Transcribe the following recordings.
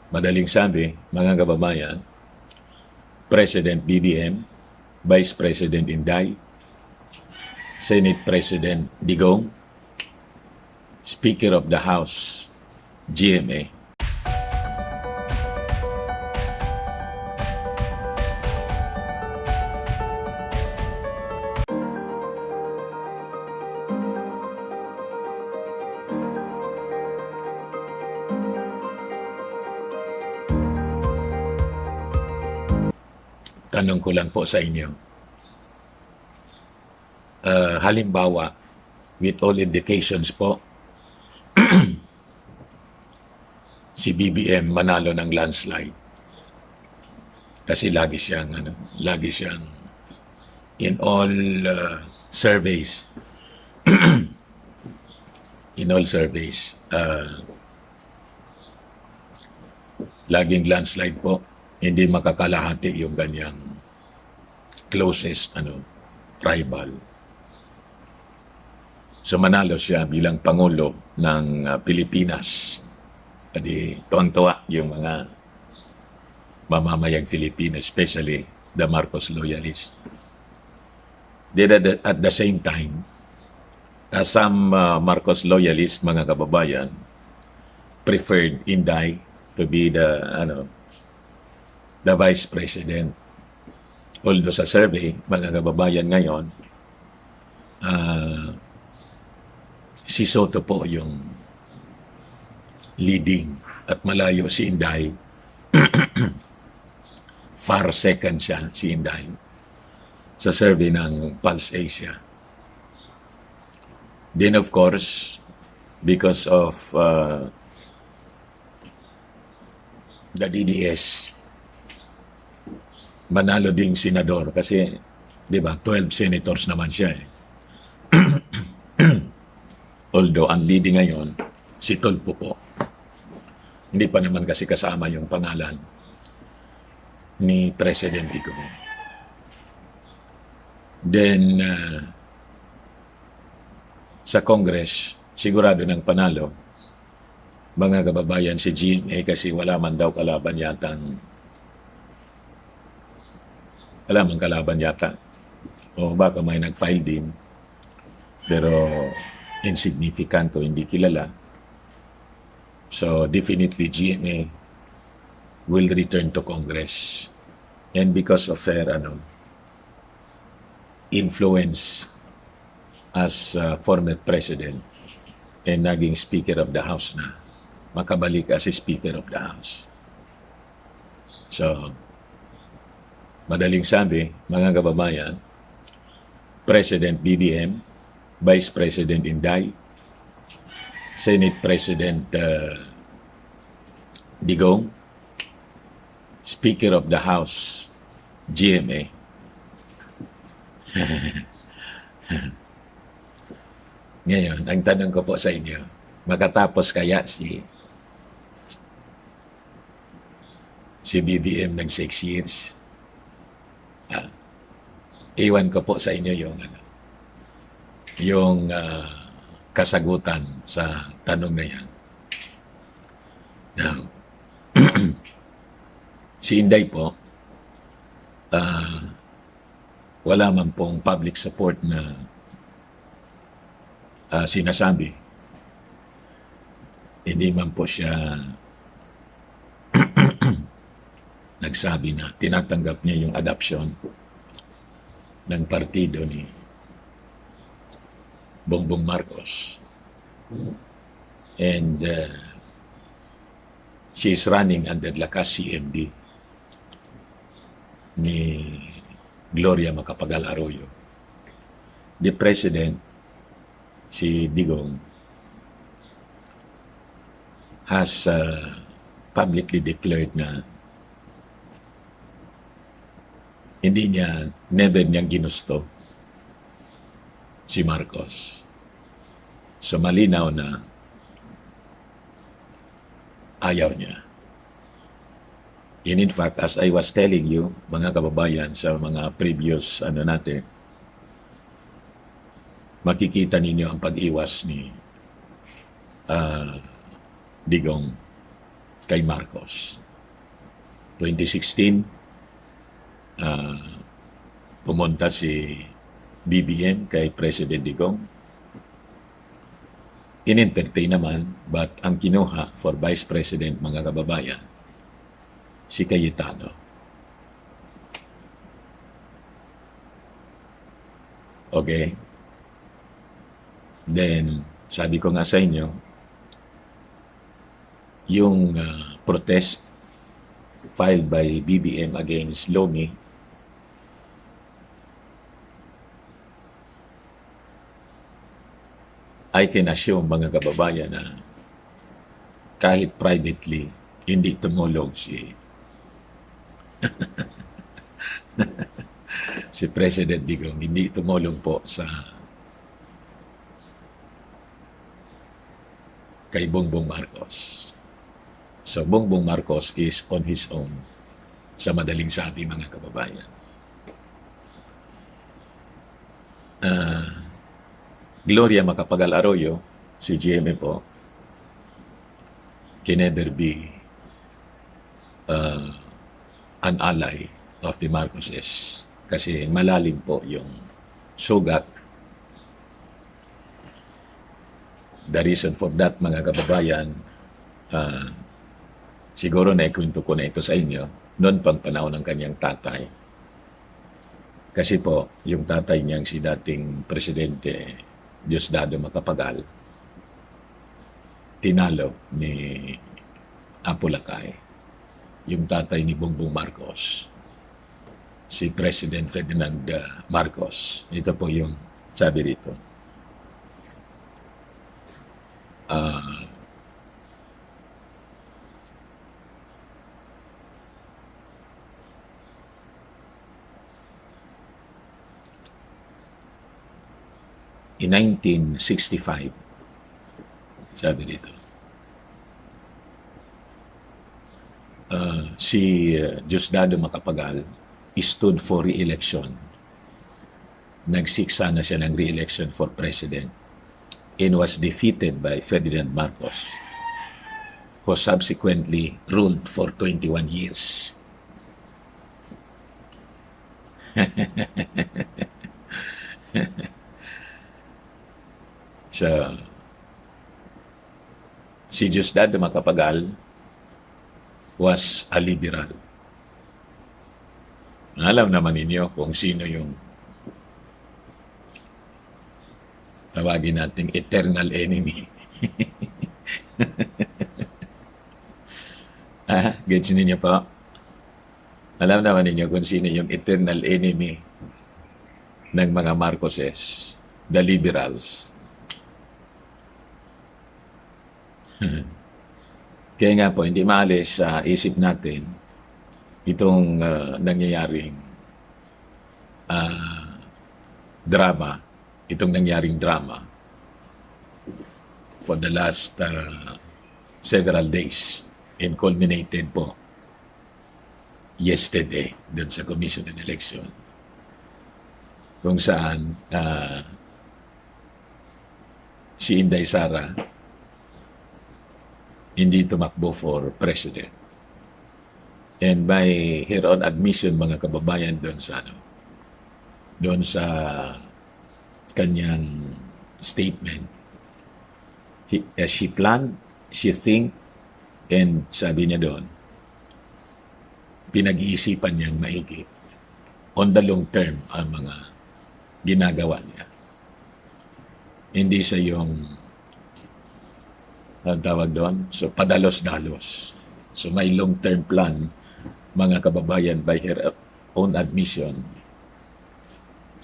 Madaling sabi, mga kababayan, President BBM, Vice President Inday, Senate President Digong, Speaker of the House, GMA. Tanong ko lang po sa inyo, halimbawa, with all indications po, si BBM manalo ng landslide. Kasi lagi siyang in all surveys, laging landslide po, hindi makakalahati yung ganyang closest rival. So manalo siya bilang Pangulo ng Pilipinas. Adi tuwang-tuwa yung mga mamamayang Filipino, especially the Marcos loyalists. Then at the same time, some Marcos loyalists, mga kababayan, preferred Inday to be the Vice President. Although sa survey, mga kababayan ngayon, si Soto po yung leading at malayo si Inday. Far second siya, si Inday, sa survey ng Pulse Asia. Then of course, because of the DDS, manalo ding senador kasi, di ba, 12 senators naman siya eh. Although ang leading ngayon, si Tulfo po. Hindi pa naman kasi kasama yung pangalan ni President Digong. Then, sa Congress, sigurado ng panalo, mga kababayan, si GMA kasi wala man daw kalaban yata. Wala man kalaban yata. O baka may nag-file din, pero insignificant o hindi kilala. So definitely GMA will return to Congress. And because of her influence as former president and naging Speaker of the House na, makabalik as Speaker of the House. So, madaling sabi, mga kababayan, President BBM, Vice President Inday, Senate President Digong, Speaker of the House, GMA. Ngayon, ang tanong ko po sa inyo, makatapos kaya si BBM ng 6 years? Iwan ko po sa inyo yung kasagutan sa tanong na yan. Now, si Inday po, wala man pong public support na sinasabi. Hindi man po siya nagsabi na tinatanggap niya yung adoption ng partido ni Bongbong Marcos. And she is running under lakas CMD ni Gloria Macapagal Arroyo. The President, si Digong, has publicly declared na never niyang ginusto si Marcos. So malinaw na ayaw niya. And in fact, as I was telling you, mga kababayan, sa mga previous natin, makikita ninyo ang pag-iwas ni Digong kay Marcos. 2016, pumunta si BBM kay President Digong. In-entertain naman, but ang kinuha for Vice President, mga kababayan, si Cayetano. Okay? Then, sabi ko nga sa inyo, yung protest filed by BBM against Lomi I can assume, mga kababayan, na kahit privately, hindi tumulong si si President Digong, hindi tumulong po sa kay Bongbong Marcos. So, Bongbong Marcos is on his own, sa madaling sabi, mga kababayan. Gloria Macapagal Arroyo, si GMA po, can never be an ally of the Marcoses kasi malalim po yung sugat. The reason for that, mga kababayan, siguro naikwento ko na ito sa inyo noon pang panahon ng kanyang tatay. Kasi po, yung tatay niyang si dating Presidente Diosdado Macapagal, tinalo ni Apo Lakay, yung tatay ni Bongbong Marcos, si President Ferdinand Marcos. Ito po yung sabi rito. In 1965, sabi dito, si Diosdado Macapagal stood for re-election. Nag-seek sana siya ng re-election for president and was defeated by Ferdinand Marcos, who subsequently ruled for 21 years. So, si Diosdado Macapagal was a liberal. Alam naman ninyo kung sino yung tawagin nating eternal enemy. Gets ninyo pa? Alam naman ninyo kung sino yung eternal enemy ng mga Marcoses, the liberals. Kaya nga po, hindi maalis sa isip natin itong nangyayaring drama, for the last several days and culminated po yesterday dun sa Commission on Election, kung saan si Inday Sara hindi tumakbo for president. And by her own admission, mga kababayan, doon sa kanyang statement, she planned, she think, and sabi niya doon, pinag-iisipan niyang maigi on the long term ang mga ginagawa niya. Hindi sa yung ang tawag doon, so padalos-dalos. So may long-term plan, mga kababayan, by her own admission,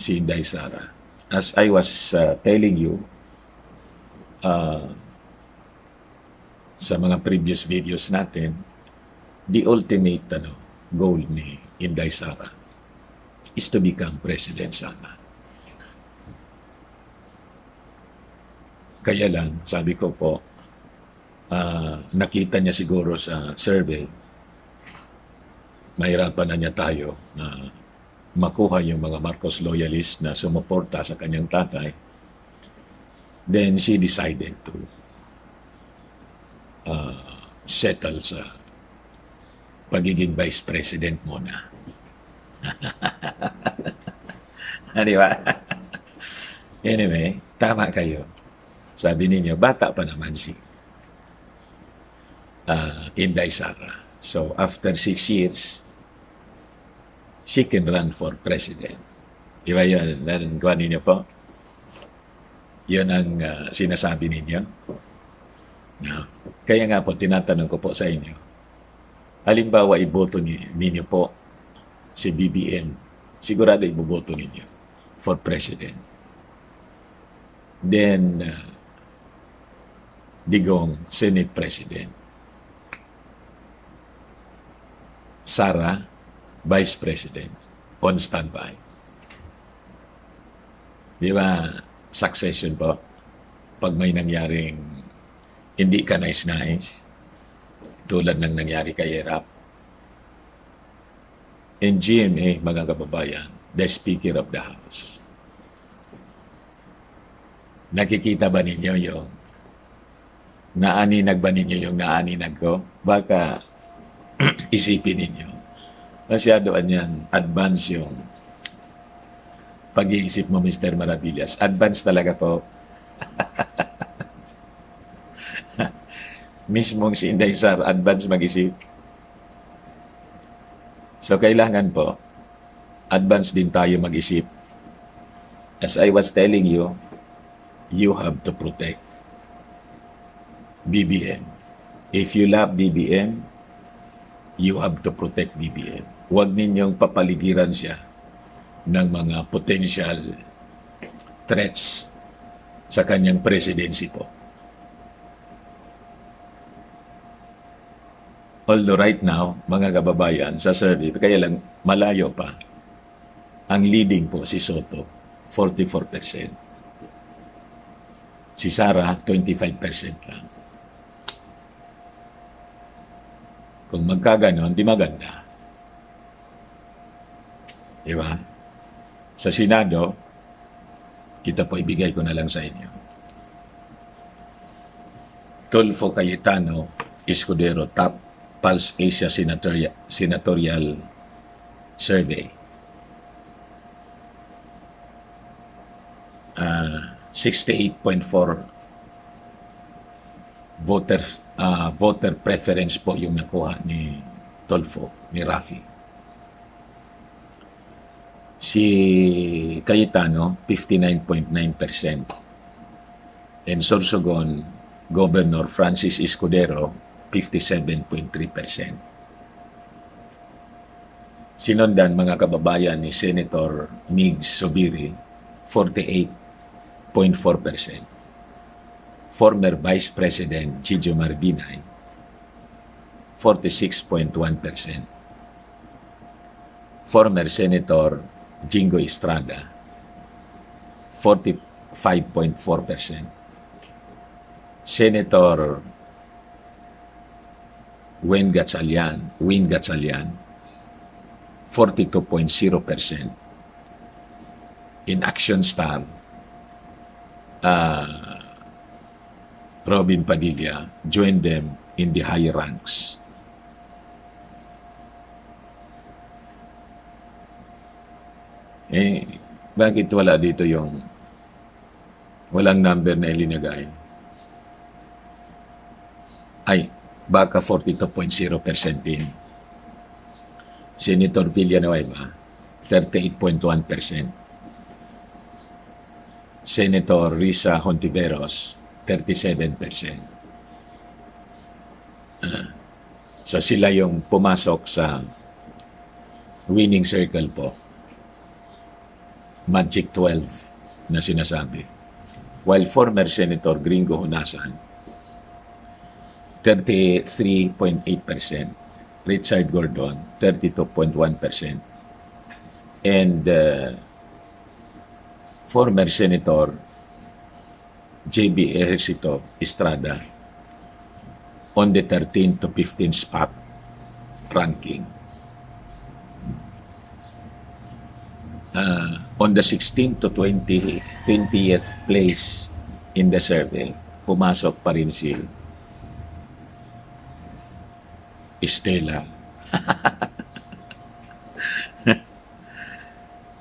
si Inday Sara. As I was telling you sa mga previous videos natin, the ultimate goal ni Inday Sara is to become president sana. Kaya lang, sabi ko po, nakita niya siguro sa survey, mahirapan na niya tayo na makuha yung mga Marcos loyalists na sumuporta sa kanyang tatay. Then she decided to settle sa pagiging vice president muna. Di ba? Anyway, tama kayo. Sabi ninyo, bata pa naman si Inday Sara. So, after 6 years, she can run for president. Di ba yun? Nakuha ninyo po? Yun ang sinasabi ninyo. No. Kaya nga po, tinatanong ko po sa inyo, halimbawa, iboto ninyo po si BBM, sigurado iboboto ninyo for president. Then, Digong, Senate President. Sara, Vice President, on standby. Di ba, succession po, pag may nangyaring hindi ka nais-nais, tulad ng nangyari kay Erap. In GMA, mga kababayan, the Speaker of the House. Nakikita ba ninyo yung naaninag ba ninyo yung naaninag ko? Baka isipin ninyo. Masyado yan, advance yung pag-iisip mo, Mr. Maravillas. Advance talaga po. Mismong si Inday Sara, advance mag-isip. So, kailangan po, advance din tayo mag-isip. As I was telling you, you have to protect BBM. If you love BBM, you have to protect BBM. Huwag ninyong papaligiran siya ng mga potential threats sa kanyang presidency po. Although right now, mga kababayan, sa survey, kaya lang malayo pa, ang leading po si Soto, 44%. Si Sara, 25% lang. Kung magkaganon, di maganda. Di ba? Sa Senado, ito po ibigay ko na lang sa inyo. Tulfo Cayetano Escudero, top Pulse Asia Senatorial Survey. 68.4 voter preference po yung nakuha ni Tulfo, ni Rafi. Si Cayetano, 59.9%. And Sorsogon, Governor Francis Escudero, 57.3%. Sinundan, mga kababayan, ni Senator Migs Zubiri, 48.4%. Former Vice President Chijo Marbinay, 46.1%. Former Senator Jingo Estrada, 45.4%. Senator Win Gatchalian, 42.0%. In Action Star, Robin Padilla joined them in the higher ranks. Bakit wala dito yung walang number na ilinagay? Ay, baka 42.0% din. Senator Villanueva, 38.1%. Senator Risa Hontiveros, 37%. So sila yung pumasok sa winning circle po. Magic 12 na sinasabi. While former Senator Gringo Hunasan, 33.8%. Richard Gordon, 32.1%. And former Senator J.B. Ejercito Estrada on the 13 to 15 spot ranking. On the 16 to 20th place in the survey, pumasok pa rin si Estela.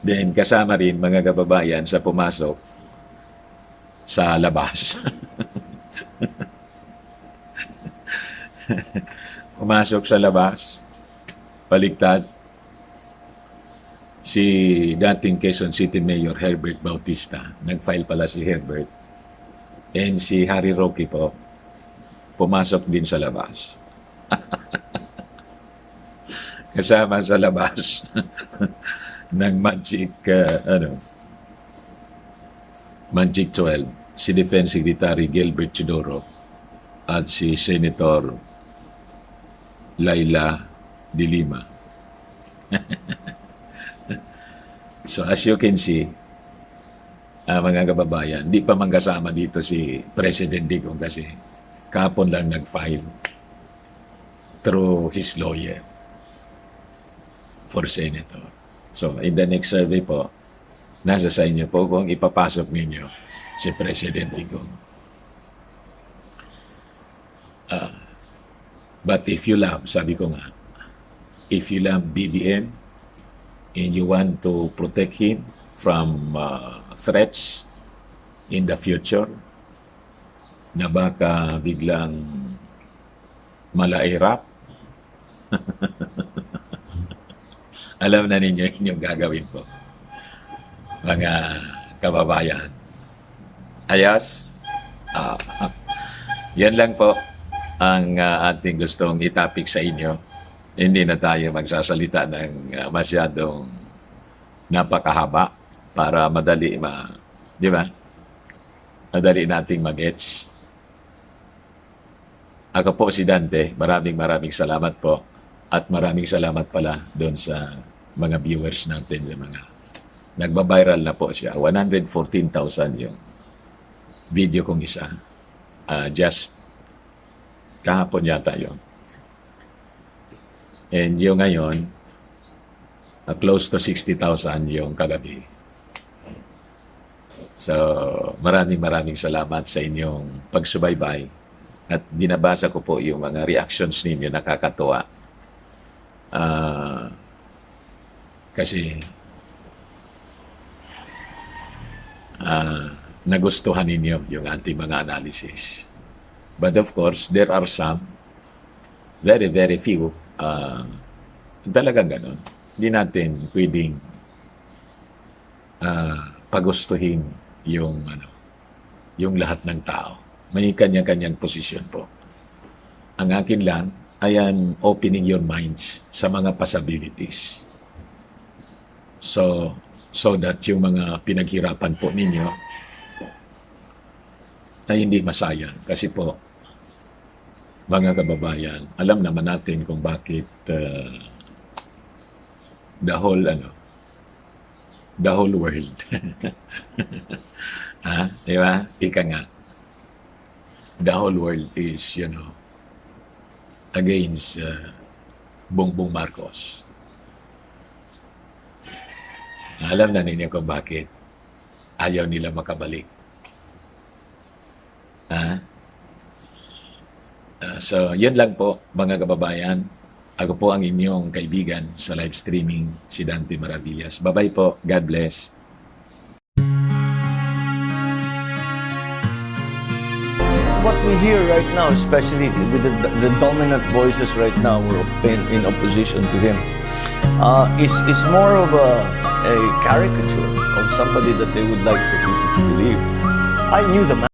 Then kasama rin mga kababayan sa pumasok sa labas. Pumasok sa labas, baligtad, si dating Quezon City Mayor Herbert Bautista, nag-file pala si Herbert, and si Harry Roque po, pumasok din sa labas. Kasama sa labas ng Magic 12, si Defense Secretary Gilbert Chidoro at si Senator Laila de Lima. So as you can see, mga kababayan, di pa man kasama dito si President Digong kasi kahapon lang nag-file through his lawyer for Senator. So in the next survey po, nasa sa inyo po kung ipapasok ninyo si President Digong. But if you love, sabi ko nga, if you love BBM and you want to protect him from threats in the future na baka biglang malairap, alam na ninyo inyong gagawin po, mga kababayan. Ayos? Yan lang po ang ating gustong itapik sa inyo. Hindi na tayo magsasalita ng masyadong napakahaba para madali di ba? Madali nating mag-gets. Ako po si Dante, maraming salamat po at maraming salamat pala doon sa mga viewers natin, yung mga nagba-viral na po siya. 114,000 yung video kong isa. Just kahapon yata yun. And yung ngayon, close to 60,000 yung kagabi. So, maraming salamat sa inyong pagsubaybay. At binabasa ko po yung mga reactions ninyo, nakakatuwa. Kasi nagustuhan ninyo yung ating mga analysis. But of course, there are some, very few, talagang ganun. Hindi natin pwedeng pagustuhin yung lahat ng tao. May kanya-kanyang posisyon po. Ang akin lang ay opening your minds sa mga possibilities. So that yung mga pinaghirapan po ninyo ay hindi masayang. Kasi po, mga kababayan, alam naman natin kung bakit the whole world di ba? Ika nga, the whole world is against Bongbong Marcos. Alam na ninyo kung bakit ayaw nila makabalik. So, yun lang po, mga kababayan. Ako po ang inyong kaibigan sa live streaming, si Dante Maravillas. Bye-bye po. God bless. What we hear right now, especially with the dominant voices right now who are in opposition to him, is more of a caricature of somebody that they would like for people to believe. I knew the man.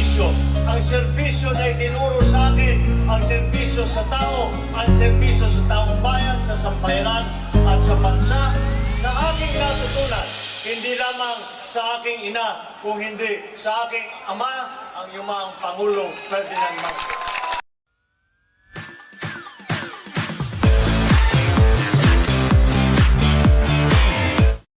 serbisyo. Ang serbisyo na itinuro sa akin, ang serbisyo sa tao, ang serbisyo sa taong bayan, sa sambayanan at sa bansa na aking natutunan. Hindi lamang sa aking ina, kung hindi sa aking ama, ang yumang Pangulong Ferdinand Marcos.